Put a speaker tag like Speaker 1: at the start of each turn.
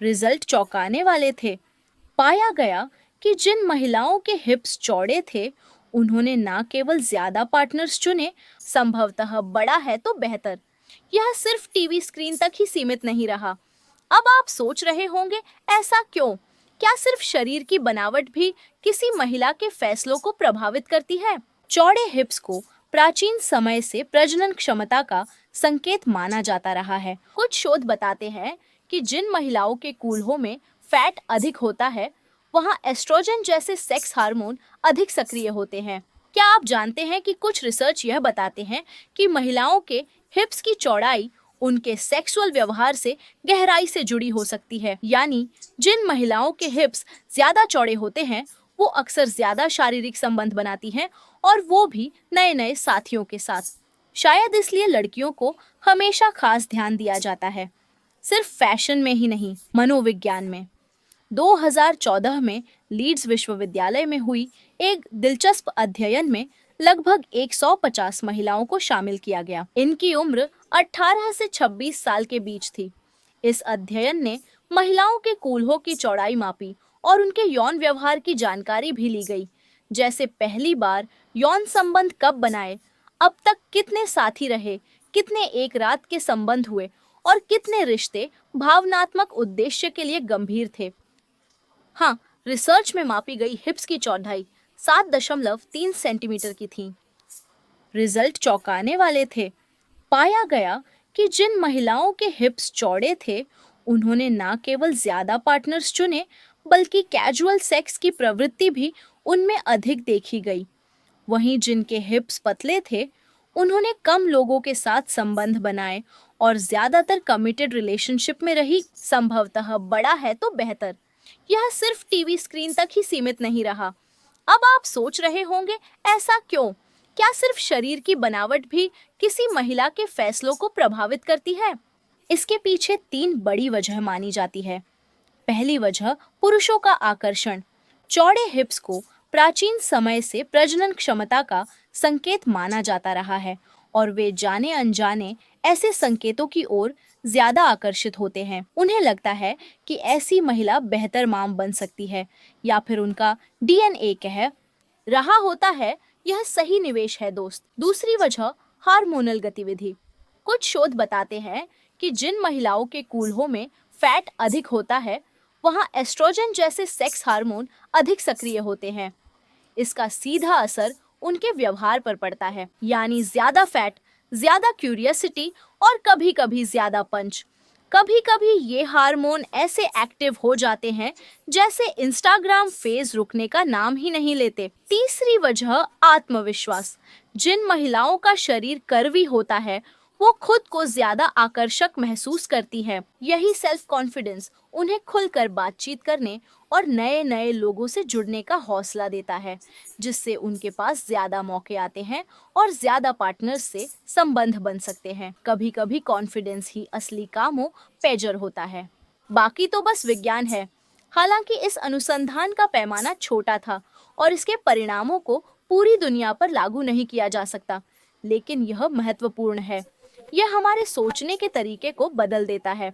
Speaker 1: Result चौंकाने वाले थे। पाया गया कि जिन महिलाओं के हिप्स चौड़े थे, उन्होंने न केवल ज्यादा पार्टनर्स चुने, संभवतः बड़ा है तो बेहतर। यह सिर्फ टीवी स्क्रीन तक ही सीमित नहीं रहा। अब आप सोच रहे होंगे, ऐसा क्यों? क्या सिर्फ शरीर की बनावट भी किसी महिला के फैसलों को प्रभावित करती है? चौड़े हिप्स को प्राचीन समय से प्रजनन क्षमता का संकेत माना जाता रहा है। कुछ शोध बताते हैं कि जिन महिलाओं के कूल्हों में फैट अधिक होता है, वहां एस्ट्रोजन जैसे सेक्स हार्मोन अधिक सक्रिय होते हैं। क्या आप जानते हैं कि कुछ रिसर्च यह बताते हैं कि महिलाओं के हिप्स की चौड़ाई उनके सेक्सुअल व्यवहार से गहराई से जुड़ी हो सकती है। यानी जिन महिलाओं के हिप्स ज्यादा चौड़े होते हैं, वो अक्सर ज्यादा शारीरिक संबंध बनाती हैं, और वो भी नए नए साथियों के साथ। शायद इसलिए लड़कियों को हमेशा खास ध्यान दिया जाता है, सिर्फ फैशन में ही नहीं, मनोविज्ञान में। 2014 में लीड्स विश्वविद्यालय में हुई एक दिलचस्प अध्ययन में लगभग 150 महिलाओं को शामिल किया गया। इनकी उम्र 18 से 26 साल के बीच थी। इस अध्ययन ने महिलाओं के कूल्हों की चौड़ाई मापी और उनके यौन व्यवहार की जानकारी भी ली गई, जैसे पहली बार यौन संबंध कब बनाए, अब तक कितने साथी रहे, कितने एक रात के संबंध हुए, और कितने रिश्ते भावनात्मक उद्देश्य के लिए गंभीर थे। हाँ, रिसर्च में मापी गई हिप्स की चौड़ाई 7.3 सेंटीमीटर की थी। रिजल्ट चौंकाने वाले थे। पाया गया कि जिन महिलाओं के हिप्स चौड़े थे, उन्होंने न केवल ज्यादा पार्टनर्स चुने, बल्कि कैजुअल सेक्स की प्रवृत्ति भी उनमें अधिक देखी गई। वहीं जिनके हिप्स पतले थे, उन्होंने कम लोगों के साथ संबंध बनाए और ज्यादातर कमिटेड रिलेशनशिप में रही। संभवतः बड़ा है तो बेहतर। यह सिर्फ टीवी स्क्रीन तक ही सीमित नहीं रहा। अब आप सोच रहे होंगे, ऐसा क्यों? क्या सिर्फ शरीर की बनावट भी किसी महिला के फैसलों को प्रभावित करती है? इसके पीछे 3 बड़ी वजह मानी जाती है। पहली वजह, पुरुषों का आकर्षण। चौड़े हिप्स को प्राचीन समय से प्रजनन क्षमता का संकेत माना जाता रहा है, और वे जाने अनजाने ऐसे संकेतों की ओर ज्यादा आकर्षित होते हैं। उन्हें लगता है कि ऐसी महिला बेहतर मां बन सकती है, या फिर उनका डीएनए कह रहा होता है यह सही निवेश है दोस्त। दूसरी वजह, हार्मोनल गतिविधि। कुछ शोध बताते हैं कि जिन महिलाओं के कूल्हों में फैट अधिक होता है, वहां एस्ट्रोजन जैसे सेक्स हार्मोन अधिक सक्रिय होते हैं। इसका सीधा असर उनके व्यवहार पर पड़ता है, यानी ज्यादा फैट, ज्यादा क्यूरियोसिटी और कभी-कभी ज्यादा पंच। कभी-कभी ये हार्मोन ऐसे एक्टिव हो जाते हैं जैसे इंस्टाग्राम फेज रुकने का नाम ही नहीं लेते। तीसरी वजह, आत्मविश्वास। जिन महिलाओं का शरीर कर्वी होता है, वो खुद को ज्यादा आकर्षक महसूस करती हैं। यही सेल्फ कॉन्फिडेंस उन्हें खुलकर बातचीत करने और नए नए लोगों से जुड़ने का हौसला देता है, जिससे उनके पास ज्यादा मौके आते हैं और ज्यादा पार्टनर्स से संबंध बन सकते हैं। कभी कभी कॉन्फिडेंस ही असली कामों पेजर होता है। बाकी तो बस विज्ञान है। हालांकि इस अनुसंधान का पैमाना छोटा था और इसके परिणामों को पूरी दुनिया पर लागू नहीं किया जा सकता, लेकिन यह महत्वपूर्ण है। यह हमारे सोचने के तरीके को बदल देता है।